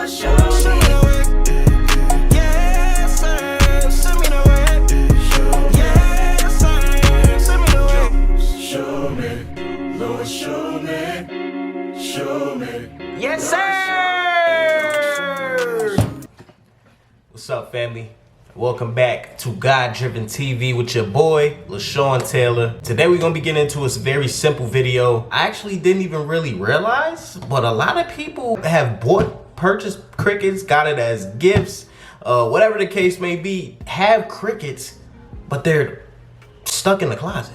Lord, show me the way. Yes, sir. Send me the way. Yes, sir. Send me the way. Show me, Lord, show me. Show me. Yes, sir. What's up, family? Welcome back to Godriven TV with your boy, LaShawn Taylor. Today we're gonna be getting into a very simple video. I actually didn't even really realize, but a lot of people have purchased Cricuts, got it as gifts, whatever the case may be, have Cricuts, but they're stuck in the closet.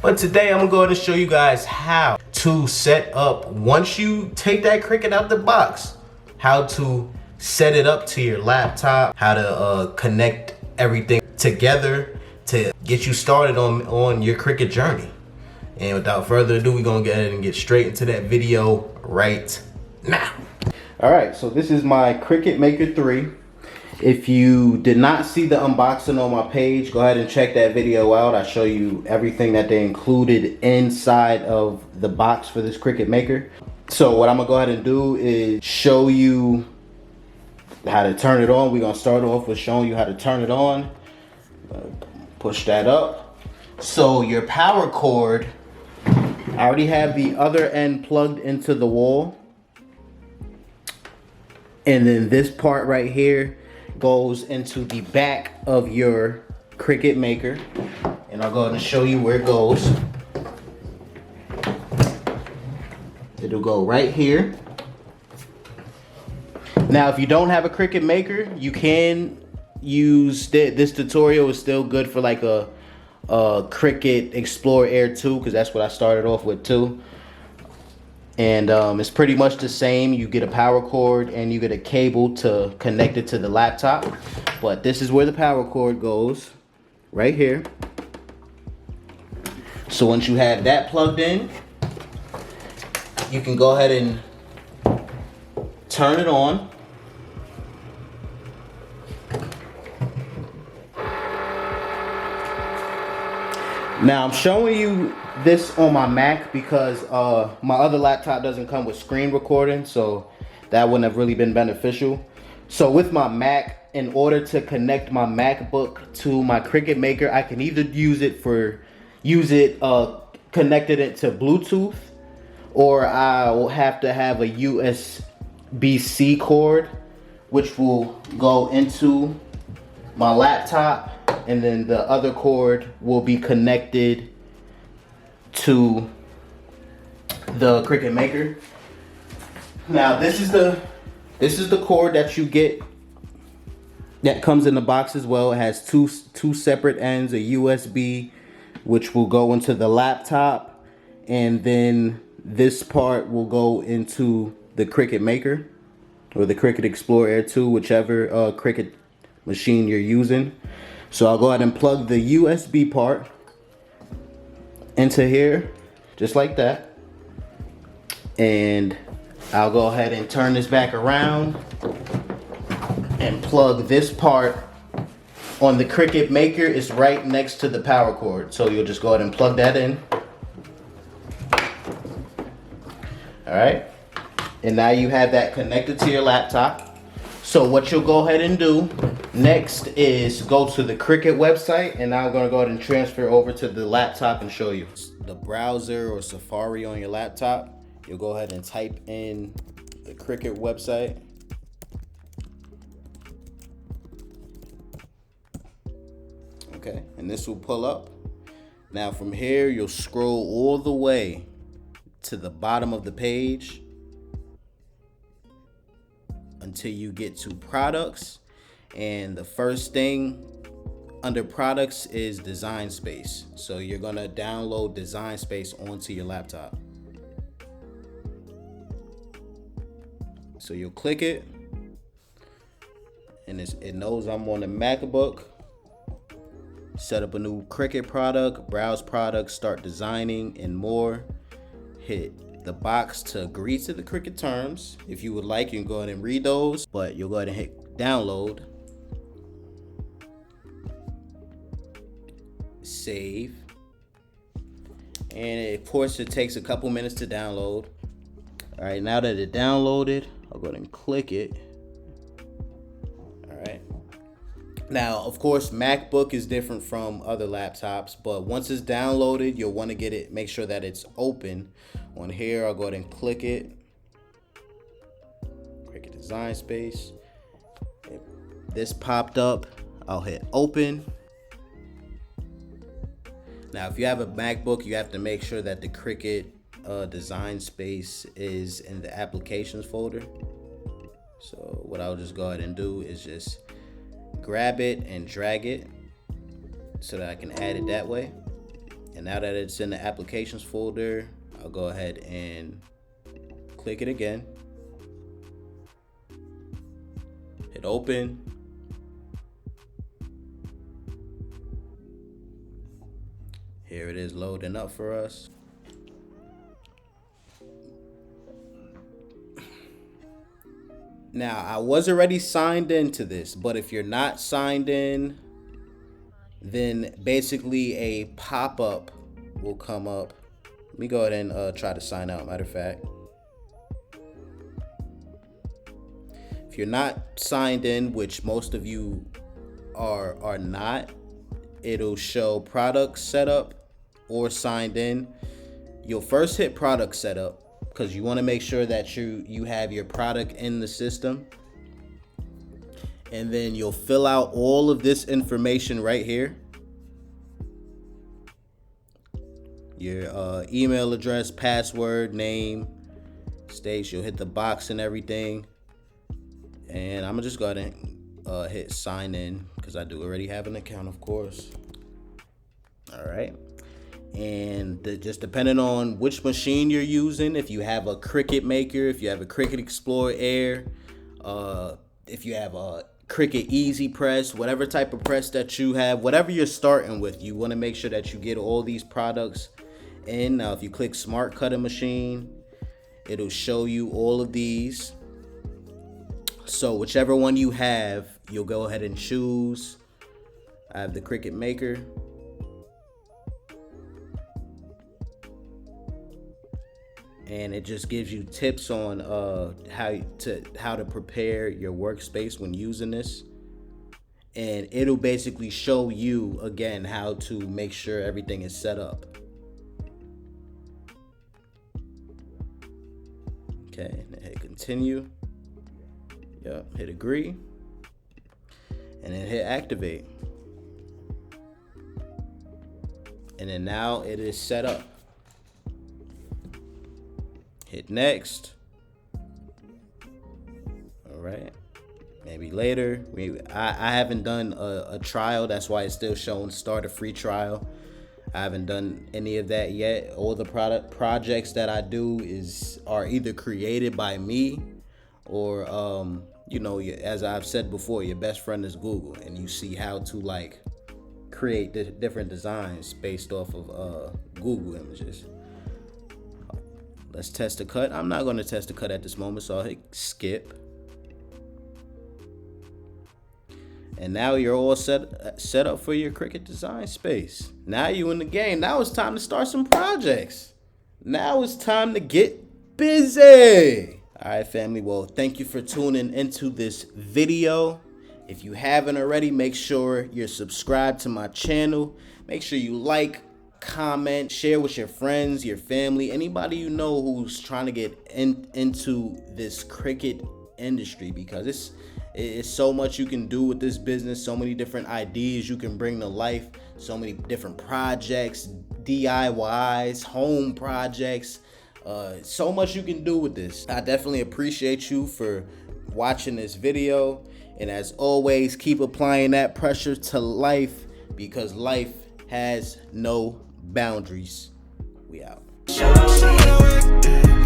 But today I'm gonna go ahead and show you guys how to set up, once you take that Cricut out the box, how to set it up to your laptop, how to connect everything together to get you started on your Cricut journey. And without further ado, we're gonna go ahead and get straight into that video right now. All right, so this is my Cricut Maker 3. If you did not see the unboxing on my page, go ahead and check that video out. I show you everything that they included inside of the box for this Cricut Maker. So what I'm gonna go ahead and do is show you how to turn it on. We're gonna start off with showing you how to turn it on. Push that up. So your power cord, I already have the other end plugged into the wall. And then this part right here goes into the back of your Cricut Maker. And I'll go ahead and show you where it goes. It'll go right here. Now, if you don't have a Cricut Maker, you can use this tutorial. Is still good for like a Cricut Explorer Air 2, because that's what I started off with too. And it's pretty much the same. You get a power cord and you get a cable to connect it to the laptop. But this is where the power cord goes, right here. So once you have that plugged in, you can go ahead and turn it on. Now I'm showing you this on my Mac because my other laptop doesn't come with screen recording, so that wouldn't have really been beneficial. So with my Mac, in order to connect my MacBook to my Cricut Maker, I can either connected it to Bluetooth, or I will have to have a USB-C cord, which will go into my laptop, and then the other cord will be connected to the Cricut Maker. Now this is the cord that you get that comes in the box as well. It has two separate ends, a USB, which will go into the laptop, and then this part will go into the Cricut Maker or the Cricut Explorer Air 2, whichever Cricut machine you're using. So I'll go ahead and plug the USB part into here, just like that. And I'll go ahead and turn this back around and plug this part on the Cricut Maker. It's right next to the power cord. So you'll just go ahead and plug that in. All right. And now you have that connected to your laptop. So what you'll go ahead and do next is go to the Cricut website, and now I'm gonna go ahead and transfer over to the laptop and show you. The browser or Safari on your laptop, you'll go ahead and type in the Cricut website. Okay, and this will pull up. Now from here, you'll scroll all the way to the bottom of the page until you get to products, and the first thing under products is Design Space. So you're gonna download Design Space onto your laptop. So you'll click it, and it knows I'm on the MacBook. Set up a new Cricut product, browse products, start designing, and more. Hit the box to agree to the Cricut terms. If you would like, you can go ahead and read those, but you'll go ahead and hit download. Save. And of course, it takes a couple minutes to download. All right, now that it downloaded, I'll go ahead and click it. All right. Now, of course, MacBook is different from other laptops, but once it's downloaded, you'll want to get it, make sure that it's open. On here, I'll go ahead and click it. Cricut Design Space. If this popped up, I'll hit open. Now, if you have a MacBook, you have to make sure that the Cricut Design Space is in the applications folder. So what I'll just go ahead and do is just grab it and drag it so that I can add it that way. And now that it's in the applications folder, I'll go ahead and click it again. Hit open. Here it is loading up for us. Now, I was already signed into this, but if you're not signed in, then basically a pop-up will come up. Let me go ahead and try to sign out, matter of fact. If you're not signed in, which most of you are not, it'll show product setup or signed in. You'll first hit product setup because you want to make sure that you have your product in the system. And then you'll fill out all of this information right here. Your email address, password, name, stage. You'll hit the box and everything. And I'm gonna just go ahead and hit sign in because I do already have an account, of course. All right. And just depending on which machine you're using, if you have a Cricut Maker, if you have a Cricut Explorer Air, if you have a Cricut Easy Press, whatever type of press that you have, whatever you're starting with, you want to make sure that you get all these products in. Now, if you click Smart Cutting Machine, it'll show you all of these. So whichever one you have, you'll go ahead and choose. I have the Cricut Maker. And it just gives you tips on how to prepare your workspace when using this. And it'll basically show you again how to make sure everything is set up. Okay, then hit continue. Yep, hit agree. And then hit activate. And then now it is set up. Hit next. All right. Maybe later. I haven't done a trial. That's why it's still showing start a free trial. I haven't done any of that yet. All the projects that I do are either created by me or you know, as I've said before, your best friend is Google, and you see how to like create the different designs based off of Google images. Let's test the cut. I'm not going to test the cut at this moment, so I'll hit skip. And now you're all set up for your Cricut Design Space. Now you in the game. Now it's time to start some projects. Now it's time to get busy. All right, family. Well, thank you for tuning into this video. If you haven't already, make sure you're subscribed to my channel. Make sure you like, comment, share with your friends, your family, anybody you know who's trying to get into this Cricut industry, because it's so much you can do with this business, so many different ideas you can bring to life, so many different projects, DIYs, home projects, so much you can do with this. I definitely appreciate you for watching this video, and as always, keep applying that pressure to life, because life has no boundaries. We out. Show me the way.